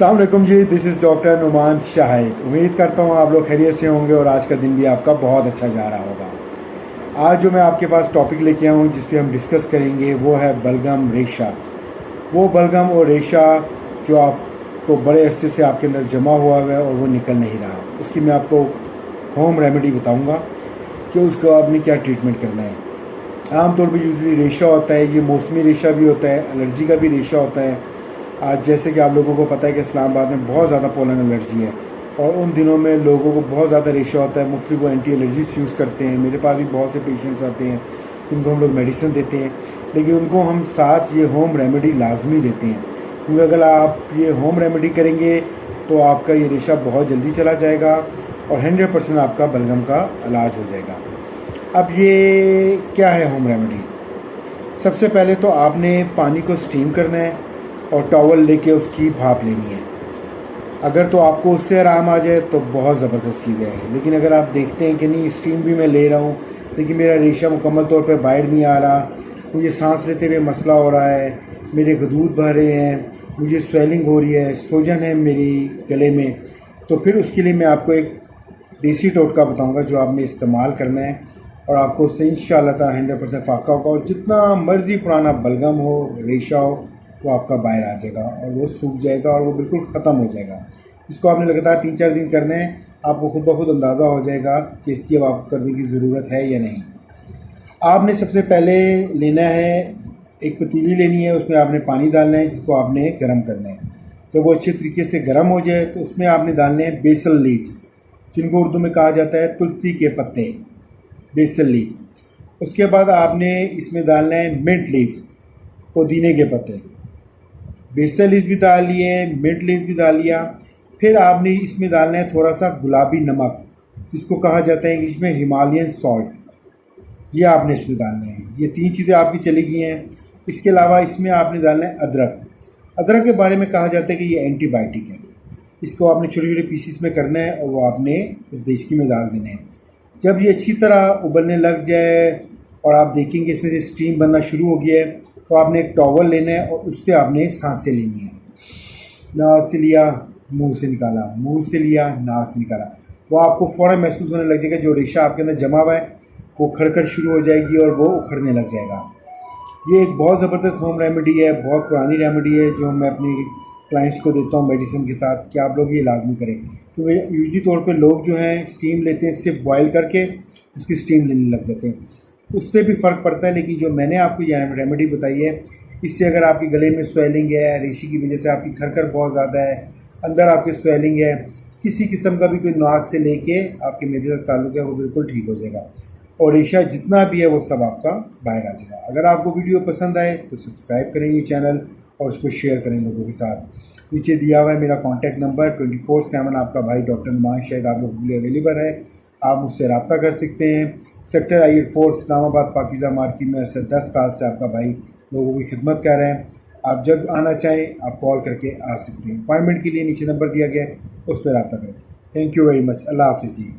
अस्सलाम वालेकुम जी, this is doctor Numan Shahid. उम्मीद करता हूँ आप लोग खैरियत से होंगे और आज का दिन भी आपका बहुत अच्छा जा रहा होगा। आज जो मैं आपके पास टॉपिक लेके आया हूँ जिस पे हम डिस्कस करेंगे वो है बलगम रेशा। वो बलगम और रेशा जो आपको बड़े अरसे से आपके अंदर जमा हुआ है और वो निकल नहीं रहा, उसकी मैं आपको होम रेमेडी बताऊँगा कि उसको आपने क्या ट्रीटमेंट करना है। आमतौर पर जो रेशा होता है ये मौसमी रेशा भी होता है, एलर्जी का भी रेशा होता है। आज जैसे कि आप लोगों को पता है कि इस्लामाबाद में बहुत ज़्यादा पोलन एलर्जी है और उन दिनों में लोगों को बहुत ज़्यादा रेशा होता है। मुख्तलिफ वो एंटी एलर्जीज यूज़ करते हैं। मेरे पास भी बहुत से पेशेंट्स आते हैं जिनको हम लोग मेडिसिन देते हैं, लेकिन उनको हम साथ ये होम रेमेडी लाजमी देते हैं, क्योंकि अगर आप ये होम रेमेडी करेंगे तो आपका ये रेशा बहुत जल्दी चला जाएगा और 100% आपका बलगम का इलाज हो जाएगा। अब ये क्या है होम रेमेडी? सबसे पहले तो आपने पानी को स्टीम करना है और टॉवल लेके उसकी भाप लेनी है। अगर तो आपको उससे आराम आ जाए तो बहुत ज़बरदस्त चीज़ है, लेकिन अगर आप देखते हैं कि नहीं स्टीम भी मैं ले रहा हूँ लेकिन मेरा रेशा मुकम्मल तौर पे बाहर नहीं आ रहा, मुझे सांस लेते हुए मसला हो रहा है, मेरे गदूद भर रहे हैं, मुझे स्वेलिंग हो रही है, सूजन है मेरी गले में, तो फिर उसके लिए मैं आपको एक देसी टोटका बताऊँगा जो आपने इस्तेमाल करना है और आपको उससे इंशाअल्लाह ताला 100% फ़ायदा होगा। और जितना मर्ज़ी पुराना बलगम हो, रेशा हो, वो आपका बाहर आ जाएगा और वो सूख जाएगा और वो बिल्कुल ख़त्म हो जाएगा। इसको आपने लगातार 3-4 दिन करने हैं, आपको खुद ब खुद अंदाज़ा हो जाएगा कि इसकी अब आपको करने की ज़रूरत है या नहीं। आपने सबसे पहले लेना है, एक पतीली लेनी है, उसमें आपने पानी डालना है जिसको आपने गर्म करना है। जब वो अच्छे तरीके से गर्म हो जाए तो उसमें आपने डालने हैं बेसल लीव्स, जिनको उर्दू में कहा जाता है तुलसी के पत्ते, बेसल लीव्स। उसके बाद आपने इसमें डालना है मिंट लीव्स, पुदीने के पत्ते। बेसल लीव्स भी डाल लिए, मिंट लीव्स भी डाल लिया। फिर आपने इसमें डालना है थोड़ा सा गुलाबी नमक, जिसको कहा जाता है इंग्लिश में हिमालयन सॉल्ट, ये आपने इसमें डालना है। ये 3 चीज़ें आपकी चली गई हैं। इसके अलावा इसमें आपने डालना है अदरक। अदरक के बारे में कहा जाता है कि ये एंटीबायोटिक है। इसको आपने छोटे छोटे पीसीस में करना है और वो आपने उस देचकी में डाल देना है। जब ये अच्छी तरह उबलने लग जाए और आप देखेंगे इसमें से स्टीम बनना शुरू हो गया है, तो आपने एक टॉवल लेना है और उससे आपने सांसें लेनी है। नाक से लिया, मुंह से निकाला, मुंह से लिया, नाक से निकाला। वो आपको फ़ौरन महसूस होने लग जाएगा जो रेशा आपके अंदर जमा हुआ है वो खड़खड़ शुरू हो जाएगी और वो उखड़ने लग जाएगा। ये एक बहुत ज़बरदस्त होम रेमेडी है, बहुत पुरानी रेमेडी है जो मैं अपने क्लाइंट्स को देता हूँ मेडिसिन के साथ कि आप लोग ये लाजमी करें, क्योंकि यूजली तौर पे लोग जो हैं स्टीम लेते हैं, सिर्फ बॉयल करके उसकी स्टीम लेने लग जाते हैं, उससे भी फ़र्क पड़ता है। लेकिन जो मैंने आपको ये रेमेडी बताई है, इससे अगर आपके गले में स्वेलिंग है, रेशे की वजह से आपकी खरखर बहुत ज़्यादा है, अंदर आपके स्वेलिंग है, किसी किस्म का भी कोई नाक से लेके आपके मेदे तक ताल्लुक है, वो बिल्कुल ठीक हो जाएगा और रेशा जितना भी है वो सब आपका बाहर आ जाएगा। अगर आपको वीडियो पसंद आए तो सब्सक्राइब करें ये चैनल और उसको शेयर करें लोगों के साथ। नीचे दिया हुआ है मेरा कॉन्टैक्ट नंबर, 24/7 आपका भाई डॉक्टर नुमान शाहिद आप लोगों के लिए अवेलेबल है। आप मुझसे रब्ता कर सकते हैं। सेक्टर I-4 इस्लामाबाद पाकिज़ा मार्केट में से 10 साल से आपका भाई लोगों की खिदमत कर रहे हैं। आप जब आना चाहें आप कॉल करके आ सकते हैं। अपॉइंटमेंट के लिए नीचे नंबर दिया गया है, उस पर रब्ता करें। Thank you very much. अल्लाह हाफ़िज़ जी।